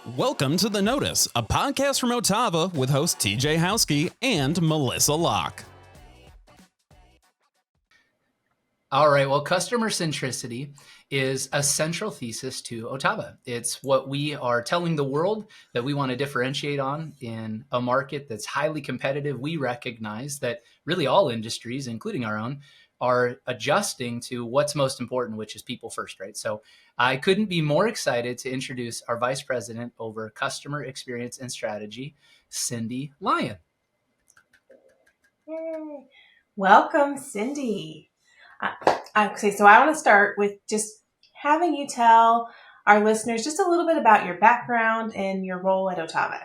Welcome to The Notice, a podcast from OTAVA with hosts TJ Howski and Melissa Locke. All right, well, customer centricity is a central thesis to OTAVA. It's what we are telling the world that we want to differentiate on in a market that's highly competitive. We recognize that really all industries, including our own, are adjusting to what's most important, which is people first, right? So I couldn't be more excited to introduce our Vice President over Customer Experience and Strategy, Cyndi Lyon. Yay. Welcome, Cyndi. Okay, so I want to start with just having you tell our listeners just a little bit about your background and your role at OTAVA.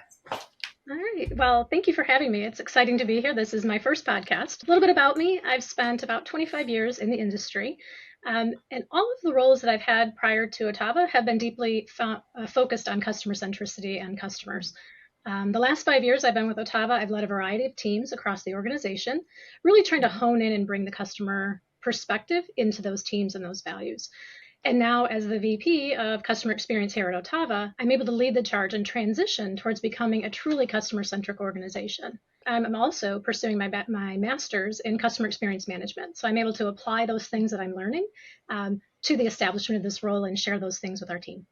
All right. Well, thank you for having me. It's exciting to be here. This is my first podcast. A little bit about me. I've spent about 25 years in the industry, and all of the roles that I've had prior to OTAVA have been deeply focused on customer centricity and customers. The last 5 years I've been with OTAVA, I've led a variety of teams across the organization, really trying to hone in and bring the customer perspective into those teams and those values. And now as the VP of Customer Experience here at OTAVA, I'm able to lead the charge and transition towards becoming a truly customer-centric organization. I'm also pursuing my master's in Customer Experience Management. So I'm able to apply those things that I'm learning to the establishment of this role and share those things with our team.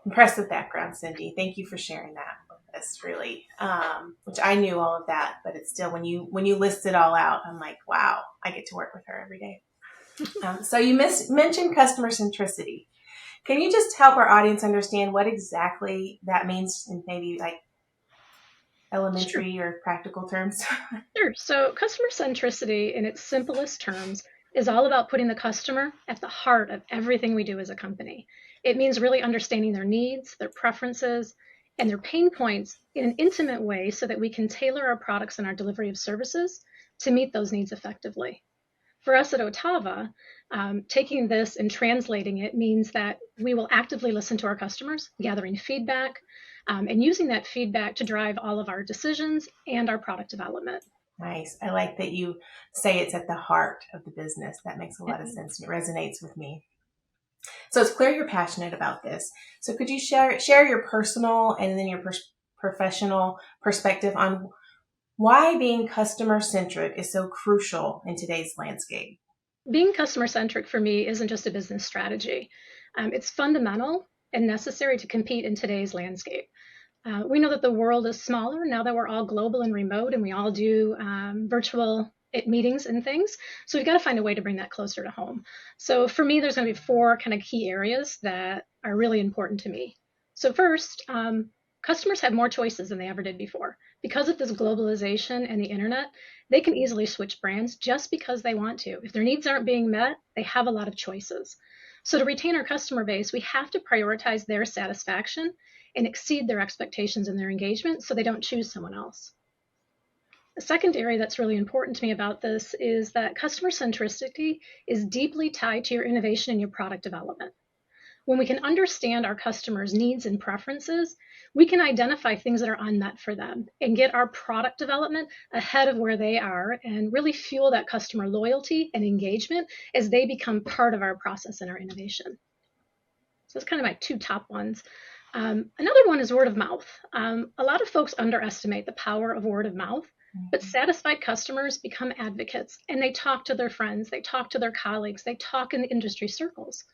Impressive background, Cyndi. Thank you for sharing that with us, really, which I knew all of that, but it's still, when you list it all out, I'm like, wow, I get to work with her every day. So you mentioned customer centricity. Can you just help our audience understand what exactly that means in maybe like elementary or practical terms? Sure. So customer centricity in its simplest terms is all about putting the customer at the heart of everything we do as a company. It means really understanding their needs, their preferences, and their pain points in an intimate way so that we can tailor our products and our delivery of services to meet those needs effectively. For us at OTAVA, taking this and translating it means that we will actively listen to our customers, gathering feedback, and using that feedback to drive all of our decisions and our product development. Nice. I like that you say it's at the heart of the business. That makes a lot of sense. It resonates with me. So it's clear you're passionate about this. So could you share your personal and then your professional perspective on why being customer-centric is so crucial in today's landscape? Being customer-centric for me isn't just a business strategy. It's fundamental and necessary to compete in today's landscape. We know that the world is smaller now that we're all global and remote and we all do virtual meetings and things. So we've got to find a way to bring that closer to home. So for me, there's going to be 4 kind of key areas that are really important to me. So first, customers have more choices than they ever did before. Because of this globalization and the internet, they can easily switch brands just because they want to. If their needs aren't being met, they have a lot of choices. So to retain our customer base, we have to prioritize their satisfaction and exceed their expectations and their engagement so they don't choose someone else. The second area that's really important to me about this is that customer centricity is deeply tied to your innovation and your product development. When we can understand our customers' needs and preferences, we can identify things that are unmet for them and get our product development ahead of where they are and really fuel that customer loyalty and engagement as they become part of our process and our innovation. So that's kind of my 2 top ones. Another one is word of mouth. A lot of folks underestimate the power of word of mouth, but satisfied customers become advocates and they talk to their friends, they talk to their colleagues, they talk in the industry circles.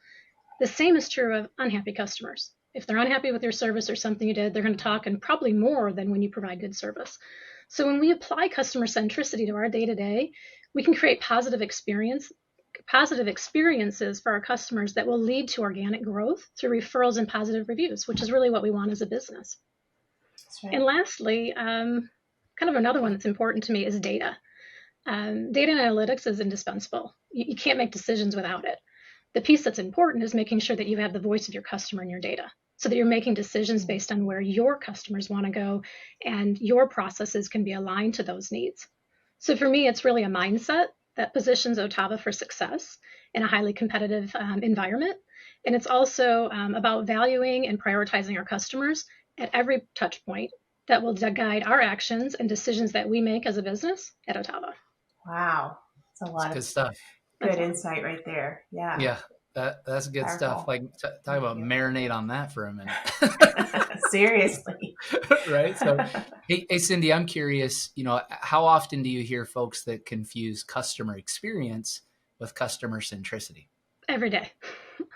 The same is true of unhappy customers. If they're unhappy with your service or something you did, they're going to talk, and probably more than when you provide good service. So when we apply customer centricity to our day-to-day, we can create positive experiences for our customers that will lead to organic growth through referrals and positive reviews, which is really what we want as a business. That's right. And lastly, kind of another one that's important to me is data. Data analytics is indispensable. You can't make decisions without it. The piece that's important is making sure that you have the voice of your customer in your data so that you're making decisions based on where your customers want to go and your processes can be aligned to those needs. So for me, it's really a mindset that positions OTAVA for success in a highly competitive environment. And it's also about valuing and prioritizing our customers at every touch point that will guide our actions and decisions that we make as a business at OTAVA. Wow. That's a lot of good stuff. Good insight right there. Yeah. That's good stuff. Powerful. Like talk about marinate on that for a minute. Seriously. Right. So, hey, Cyndi, I'm curious, how often do you hear folks that confuse customer experience with customer centricity? Every day,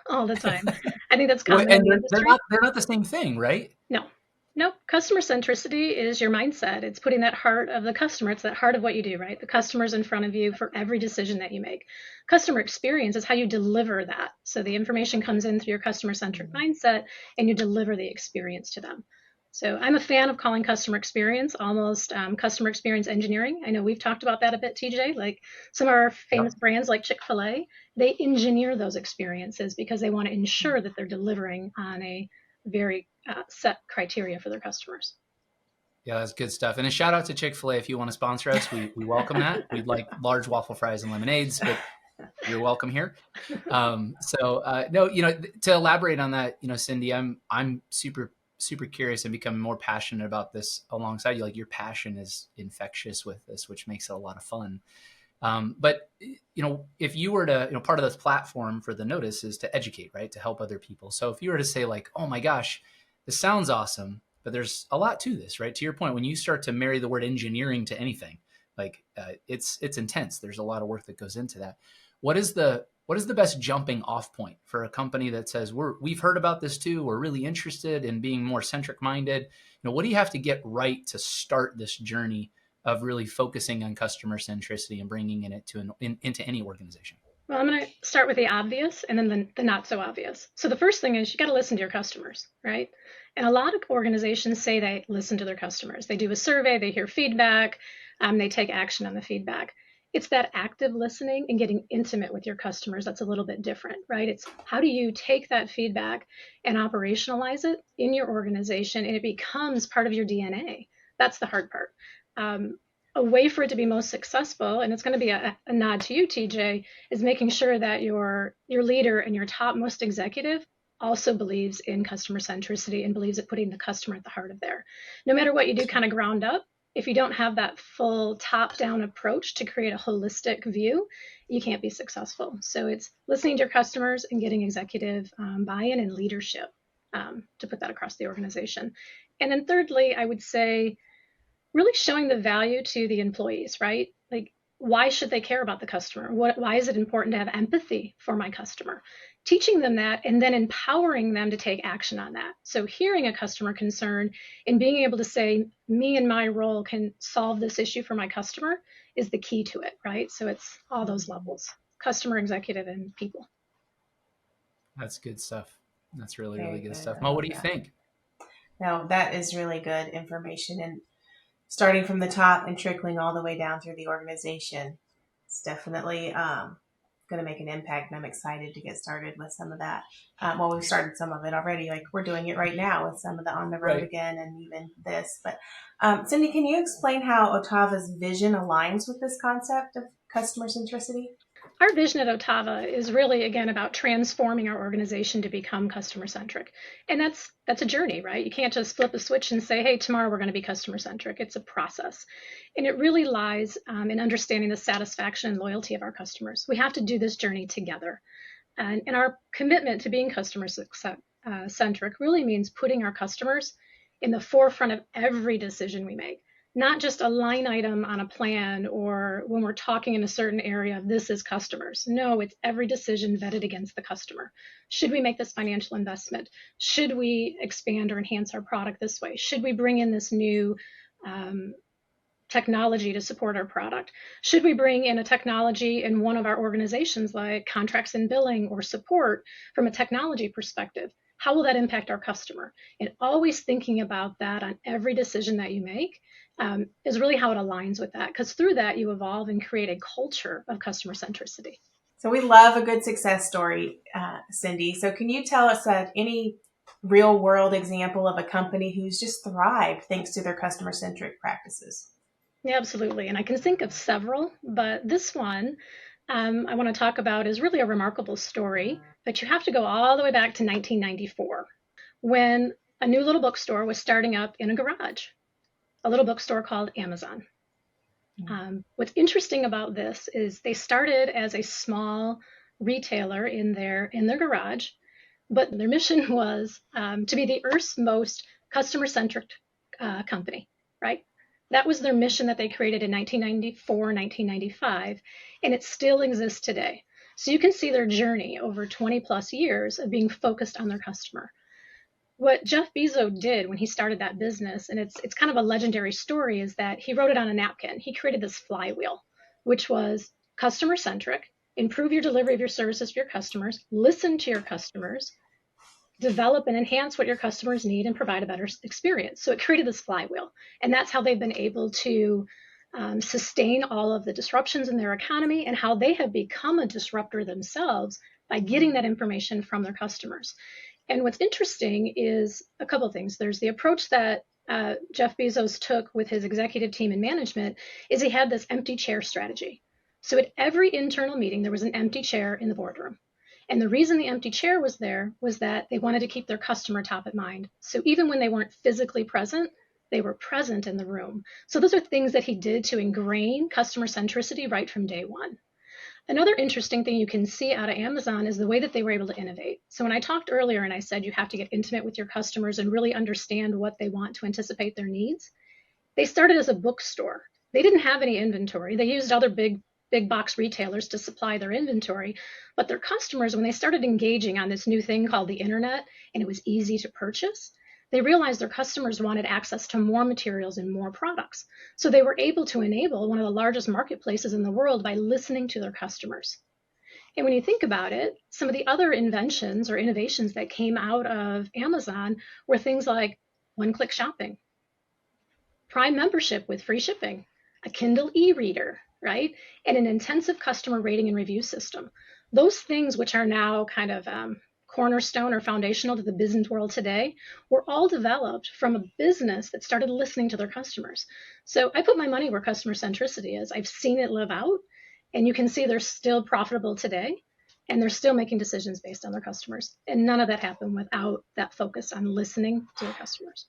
all the time. I think that's Well, common in and the they're industry. not the same thing, right? No, no. Customer centricity is your mindset. It's putting that heart of the customer. It's that heart of what you do, right? The customer's in front of you for every decision that you make. Customer experience is how you deliver that. So the information comes in through your customer centric mindset and you deliver the experience to them. So I'm a fan of calling customer experience almost customer experience engineering. I know we've talked about that a bit, TJ. Like some of our famous Yep. brands like Chick-fil-A, they engineer those experiences because they want to ensure that they're delivering on a very set criteria for their customers. Yeah, that's good stuff. And a shout out to Chick-fil-A if you want to sponsor us. We welcome that. We'd like large waffle fries and lemonades, but you're welcome here. No, to elaborate on that, Cyndi, I'm super curious and becoming more passionate about this alongside you. Like your passion is infectious with this, which makes it a lot of fun. But if you were to, part of this platform for the notice is to educate, right? To help other people. So if you were to say like, oh my gosh, this sounds awesome, but there's a lot to this, right? To your point, when you start to marry the word engineering to anything, like it's intense. There's a lot of work that goes into that. What is the best jumping off point for a company that says we've heard about this too, we're really interested in being more centric minded? What do you have to get right to start this journey of really focusing on customer centricity and bringing it into any organization? Well, I'm going to start with the obvious and then the not so obvious. So the first thing is you got to listen to your customers, right? And a lot of organizations say they listen to their customers. They do a survey, they hear feedback, they take action on the feedback. It's that active listening and getting intimate with your customers that's a little bit different, right? It's how do you take that feedback and operationalize it in your organization and it becomes part of your DNA. That's the hard part. A way for it to be most successful, and it's going to be a nod to you, TJ, is making sure that your leader and your topmost executive also believes in customer centricity and believes in putting the customer at the heart of there. No matter what you do kind of ground up, if you don't have that full top-down approach to create a holistic view, you can't be successful. So it's listening to your customers and getting executive buy-in and leadership to put that across the organization. And then thirdly, I would say really showing the value to the employees, right? Like, why should they care about the customer? Why is it important to have empathy for my customer? Teaching them that and then empowering them to take action on that. So hearing a customer concern and being able to say, me and my role can solve this issue for my customer is the key to it, right? So it's all those levels, customer, executive, and people. That's good stuff. That's really, Very really good good. stuff. I Mo, love what do you that. think? No, that is really good information. And starting from the top and trickling all the way down through the organization, it's definitely going to make an impact. And I'm excited to get started with some of that. Well, we've started some of it already. Like we're doing it right now with some of the on the road Right. again and even this. But Cyndi, can you explain how OTAVA's vision aligns with this concept of customer centricity? Our vision at OTAVA is really, again, about transforming our organization to become customer centric. And that's a journey, right? You can't just flip a switch and say, hey, tomorrow we're going to be customer centric. It's a process. And it really lies in understanding the satisfaction and loyalty of our customers. We have to do this journey together. And our commitment to being customer centric really means putting our customers in the forefront of every decision we make. Not just a line item on a plan or when we're talking in a certain area, this is customers. No, it's every decision vetted against the customer. Should we make this financial investment? Should we expand or enhance our product this way? Should we bring in this new technology to support our product? Should we bring in a technology in one of our organizations like contracts and billing or support from a technology perspective? How will that impact our customer? And always thinking about that on every decision that you make is really how it aligns with that, because through that you evolve and create a culture of customer centricity. So we love a good success story, Cyndi. So can you tell us any real world example of a company who's just thrived thanks to their customer centric practices? Yeah, absolutely. And I can think of several, but this one I want to talk about is really a remarkable story, but you have to go all the way back to 1994 when a new little bookstore was starting up in a garage, a little bookstore called Amazon. What's interesting about this is they started as a small retailer in their garage, but their mission was to be the Earth's most customer-centric company, right? That was their mission that they created in 1994, 1995, and it still exists today. So you can see their journey over 20 plus years of being focused on their customer. What Jeff Bezos did when he started that business, and it's kind of a legendary story, is that he wrote it on a napkin. He created this flywheel, which was customer centric, improve your delivery of your services for your customers, listen to your customers, develop and enhance what your customers need, and provide a better experience. So it created this flywheel. And that's how they've been able to sustain all of the disruptions in their economy, and how they have become a disruptor themselves by getting that information from their customers. And what's interesting is a couple of things. There's the approach that Jeff Bezos took with his executive team and management is he had this empty chair strategy. So at every internal meeting, there was an empty chair in the boardroom. And the reason the empty chair was there was that they wanted to keep their customer top of mind. So even when they weren't physically present, they were present in the room. So those are things that he did to ingrain customer centricity right from day one. Another interesting thing you can see out of Amazon is the way that they were able to innovate. So when I talked earlier and I said you have to get intimate with your customers and really understand what they want to anticipate their needs, they started as a bookstore. They didn't have any inventory. They used other big box retailers to supply their inventory. But their customers, when they started engaging on this new thing called the internet, and it was easy to purchase, they realized their customers wanted access to more materials and more products. So they were able to enable one of the largest marketplaces in the world by listening to their customers. And when you think about it, some of the other inventions or innovations that came out of Amazon were things like one-click shopping, Prime membership with free shipping, a Kindle e-reader, right? And an intensive customer rating and review system. Those things, which are now kind of cornerstone or foundational to the business world today, were all developed from a business that started listening to their customers. So I put my money where customer centricity is. I've seen it live out, and you can see they're still profitable today, and they're still making decisions based on their customers. And none of that happened without that focus on listening to their customers.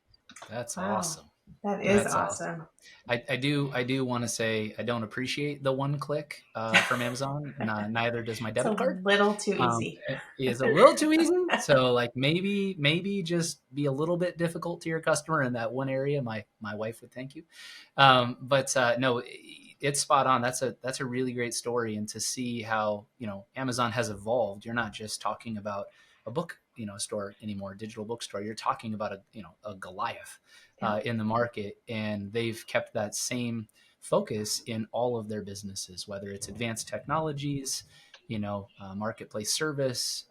That's Wow. awesome. That is That's awesome. I do want to say I don't appreciate the one click from Amazon. Neither does my debit card. It's a little too easy. It is a little too easy. So like maybe just be a little bit difficult to your customer in that one area. My wife would thank you. But no, it's spot on. That's a really great story, and to see how Amazon has evolved. You're not just talking about a book store anymore, a digital bookstore. You're talking about a Goliath in the market, and they've kept that same focus in all of their businesses, whether it's advanced technologies, marketplace service.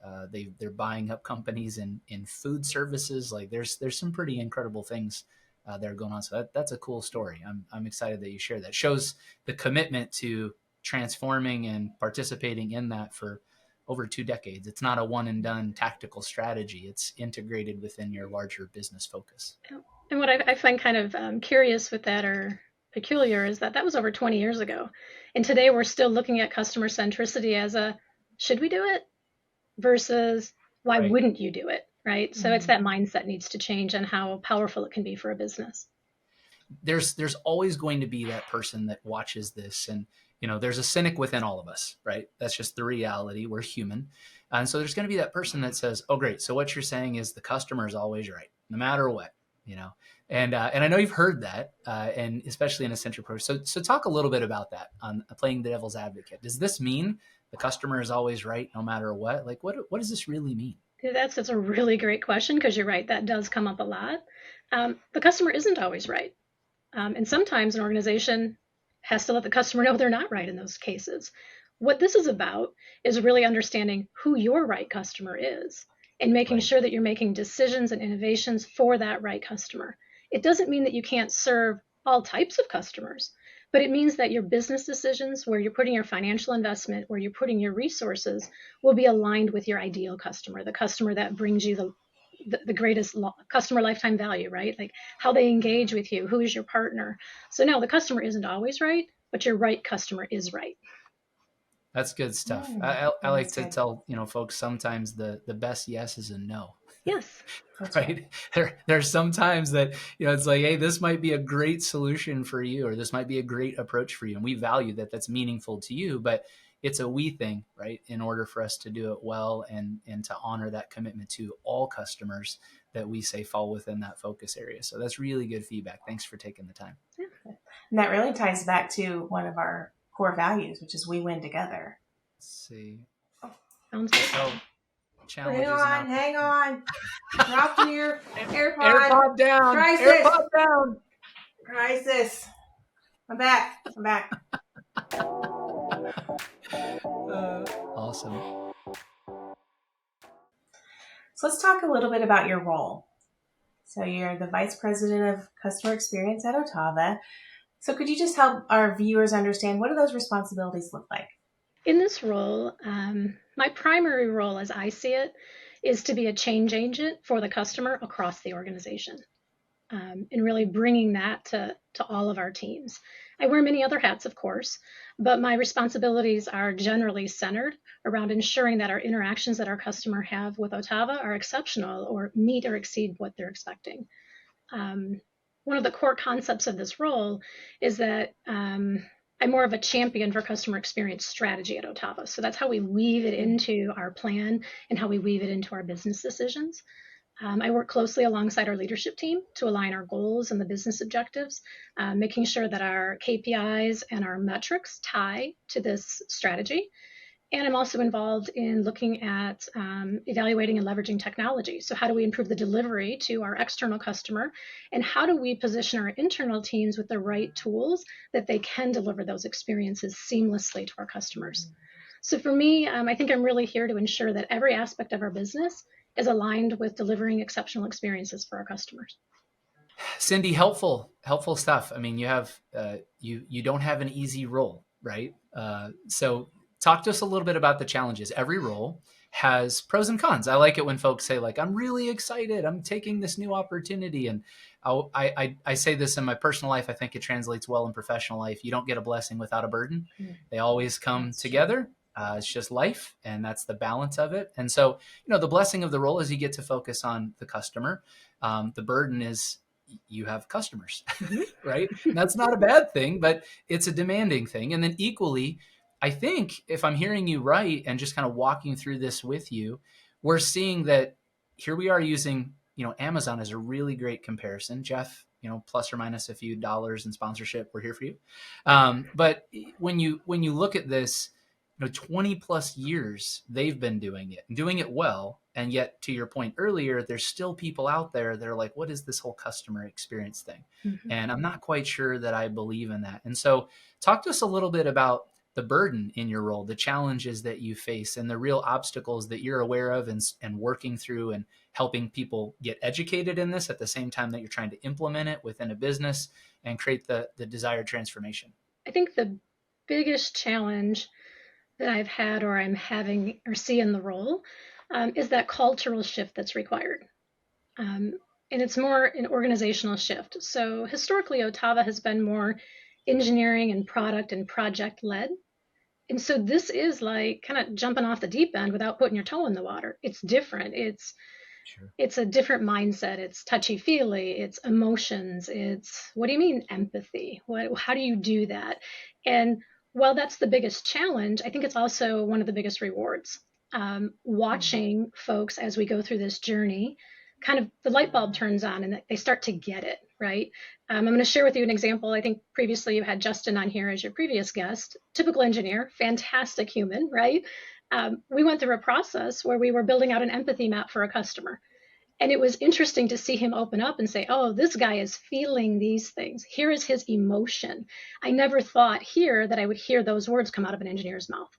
They're buying up companies in food services. Like there's some pretty incredible things that are going on. So that's a cool story. I'm excited that you share that. Shows the commitment to transforming and participating in that for over 2 decades. It's not a one and done tactical strategy. It's integrated within your larger business focus. And what I find kind of curious with that, or peculiar, is that was over 20 years ago. And today we're still looking at customer centricity as a, should we do it? Versus why Right. wouldn't you do it? Right. So Mhm. it's that mindset needs to change and how powerful it can be for a business. There's always going to be that person that watches this, and there's a cynic within all of us, right? That's just the reality. We're human. And so there's going to be that person that says, oh, great. So what you're saying is the customer is always right, no matter what, and I know you've heard that, and especially in a centric approach. So talk a little bit about that on playing the devil's advocate. Does this mean the customer is always right, no matter what? Like, what does this really mean? That's a really great question, because you're right. That does come up a lot. The customer isn't always right. And sometimes an organization has to let the customer know they're not right in those cases. What this is about is really understanding who your right customer is and making Right. sure that you're making decisions and innovations for that right customer. It doesn't mean that you can't serve all types of customers, but it means that your business decisions, where you're putting your financial investment, where you're putting your resources, will be aligned with your ideal customer, the customer that brings you the greatest customer lifetime value, right? Like how they engage with you, who is your partner. So no, the customer isn't always right, but your right customer is right. That's good stuff. I like to tell folks sometimes the best yes is a no. Yes. Right. There's sometimes that it's like, hey, this might be a great solution for you, or this might be a great approach for you, and we value that. That's meaningful to you. But it's a we thing, right? In order for us to do it well and to honor that commitment to all customers that we say fall within that focus area. So that's really good feedback. Thanks for taking the time. And that really ties back to one of our core values, which is we win together. Let's see. Sounds good. So challenges. Hang on. Dropped your AirPod. AirPod down. Crisis. AirPod down. Crisis. I'm back. Awesome. So let's talk a little bit about your role. So you're the Vice President of Customer Experience at OTAVA. So could you just help our viewers understand what do those responsibilities look like? In this role, my primary role, as I see it, is to be a change agent for the customer across the organization, and really bringing that to all of our teams. I wear many other hats, of course, but my responsibilities are generally centered around ensuring that our interactions that our customer have with OTAVA are exceptional or meet or exceed what they're expecting. One of the core concepts of this role is that I'm more of a champion for customer experience strategy at OTAVA. So that's how we weave it into our plan and how we weave it into our business decisions. I work closely alongside our leadership team to align our goals and the business objectives, making sure that our KPIs and our metrics tie to this strategy. And I'm also involved in looking at evaluating and leveraging technology. So how do we improve the delivery to our external customer? And how do we position our internal teams with the right tools that they can deliver those experiences seamlessly to our customers? So for me, I think I'm really here to ensure that every aspect of our business is aligned with delivering exceptional experiences for our customers. Cyndi, helpful stuff. I mean, you have you don't have an easy role, right? So talk to us a little bit about the challenges. Every role has pros and cons. I like it when folks say, like, I'm really excited, I'm taking this new opportunity. And I say this in my personal life. I think it translates well in professional life. You don't get a blessing without a burden. They always come together. It's just life, and that's the balance of it. And so, the blessing of the role is you get to focus on the customer. The burden is you have customers, right? And that's not a bad thing, but it's a demanding thing. And then equally, I think if I'm hearing you right and just kind of walking through this with you, we're seeing that here we are using, Amazon as a really great comparison. Jeff, plus or minus a few dollars in sponsorship, we're here for you. But when you look at this, 20 plus years they've been doing it and doing it well. And yet, to your point earlier, there's still people out there that are like, what is this whole customer experience thing? Mm-hmm. And I'm not quite sure that I believe in that. And so talk to us a little bit about the burden in your role, the challenges that you face, and the real obstacles that you're aware of and working through and helping people get educated in this at the same time that you're trying to implement it within a business and create the desired transformation. I think the biggest challenge that I've had or I'm having or see in the role is that cultural shift that's required. And it's more an organizational shift. So historically, OTAVA has been more engineering and product and project led. And so this is like kind of jumping off the deep end without putting your toe in the water. It's different. It's a different mindset. It's touchy-feely. It's emotions. It's, what do you mean empathy? How do you do that? And while that's the biggest challenge, I think it's also one of the biggest rewards. Watching folks as we go through this journey, kind of the light bulb turns on and they start to get it, right? I'm going to share with you an example. I think previously you had Justin on here as your previous guest. Typical engineer, fantastic human, right? We went through a process where we were building out an empathy map for a customer. And it was interesting to see him open up and say, oh, this guy is feeling these things. Here is his emotion. I never thought here that I would hear those words come out of an engineer's mouth.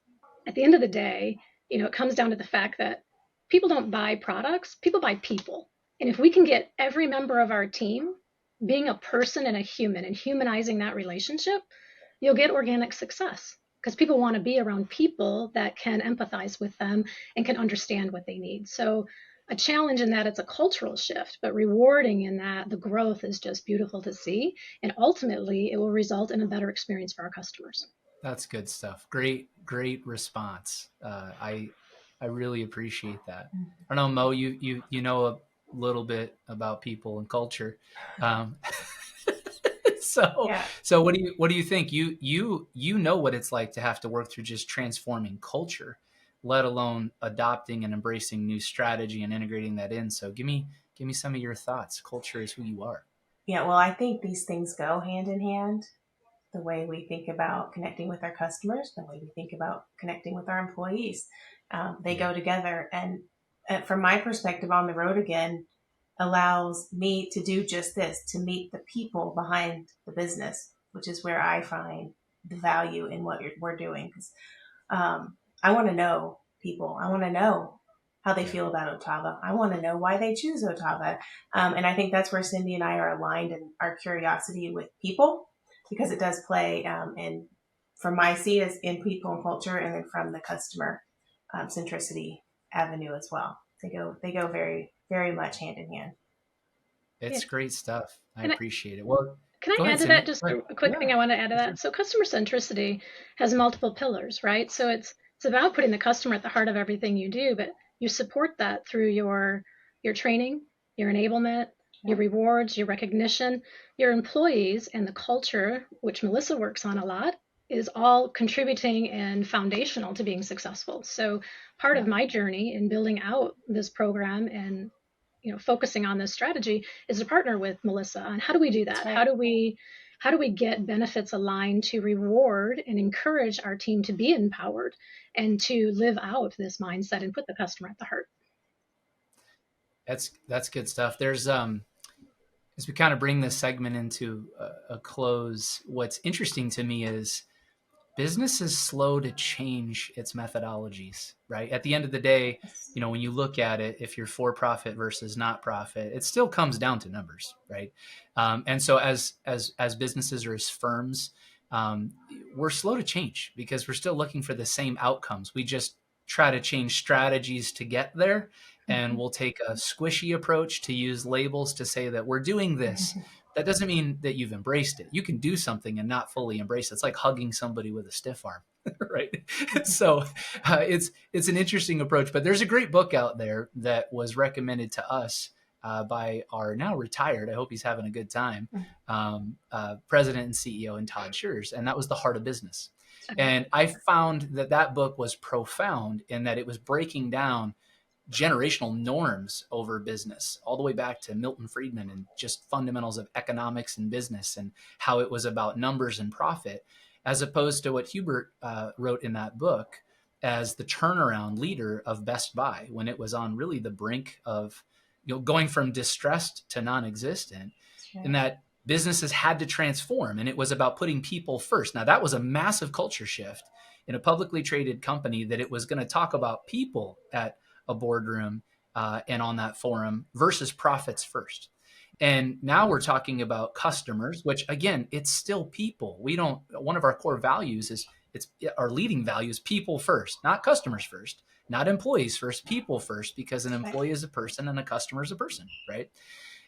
At the end of the day, it comes down to the fact that people don't buy products, people buy people. And if we can get every member of our team being a person and a human and humanizing that relationship, you'll get organic success because people want to be around people that can empathize with them and can understand what they need. So a challenge in that it's a cultural shift, but rewarding in that the growth is just beautiful to see. And ultimately, it will result in a better experience for our customers. That's good stuff. Great response. I really appreciate that. I don't know, Mo, you know a little bit about people and culture. So, Yeah. so what do you think? You know what it's like to have to work through just transforming culture, let alone adopting and embracing new strategy and integrating that in. So give me some of your thoughts. Culture is who you are. Yeah. Well, I think these things go hand in hand. The way we think about connecting with our customers, the way we think about connecting with our employees, they Yeah. go together. And from my perspective, on the road again allows me to do just this, to meet the people behind the business, which is where I find the value in what we're doing. Because I want to know people. I want to know how they Yeah. feel about OTAVA. I want to know why they choose OTAVA. And I think that's where Cyndi and I are aligned in our curiosity with people, because it does play in, from my seat, as in people and culture, and then from the customer centricity avenue as well. They go very, very much hand in hand. Yeah. It's great stuff. I And appreciate it. Well, can go I ahead, add to that? Cindy. Just Go ahead. a quick thing Yeah, I want to add to for sure. that. So customer centricity has multiple pillars, right? So it's about putting the customer at the heart of everything you do, but you support that through your training, your enablement, your Yeah. rewards, your recognition, your employees, and the culture, which Melissa works on a lot, is all contributing and foundational to being successful. So part of Yeah. my journey in building out this program and focusing on this strategy is to partner with Melissa on how do we do That's that? right. How do we get benefits aligned to reward and encourage our team to be empowered and to live out this mindset and put the customer at the heart? That's good stuff. There's as we kind of bring this segment into a close, what's interesting to me is business is slow to change its methodologies, right? At the end of the day, Yes. when you look at it, if you're for profit versus not profit, it still comes down to numbers, right? And so as businesses or as firms, um, we're slow to change because we're still looking for the same outcomes. We just try to change strategies to get there, and we'll take a squishy approach to use labels to say that we're doing this. That doesn't mean that you've embraced it. You can do something and not fully embrace it. It's like hugging somebody with a stiff arm, right? So it's an interesting approach. But there's a great book out there that was recommended to us by our now retired, I hope he's having a good time, president and CEO, and Todd Schurz, and that was The Heart of Business. And I found that book was profound in that it was breaking down generational norms over business, all the way back to Milton Friedman and just fundamentals of economics and business and how it was about numbers and profit, as opposed to what Hubert wrote in that book as the turnaround leader of Best Buy when it was on really the brink of going from distressed to non-existent, Right. and that businesses had to transform, and it was about putting people first. Now that was a massive culture shift in a publicly traded company, that it was going to talk about people at a boardroom and on that forum versus profits first. And now we're talking about customers, which again, it's still people. One of our core values is our leading value is people first, not customers first, not employees first, people first, because an That's right. employee is a person and a customer is a person, right?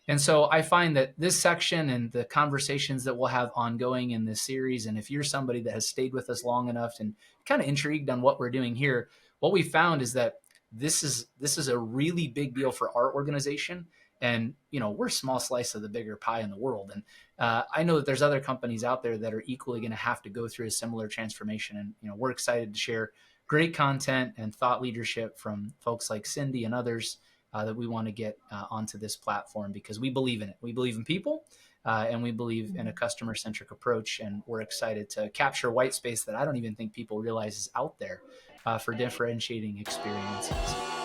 And so I find that this section and the conversations that we'll have ongoing in this series, and if you're somebody that has stayed with us long enough and kind of intrigued on what we're doing here, what we found is that this is a really big deal for our organization. And, we're a small slice of the bigger pie in the world. And I know that there's other companies out there that are equally going to have to go through a similar transformation. And, we're excited to share great content and thought leadership from folks like Cyndi and others that we want to get onto this platform, because we believe in it. We believe in people, and we believe in a customer-centric approach. And we're excited to capture white space that I don't even think people realize is out there for differentiating experiences.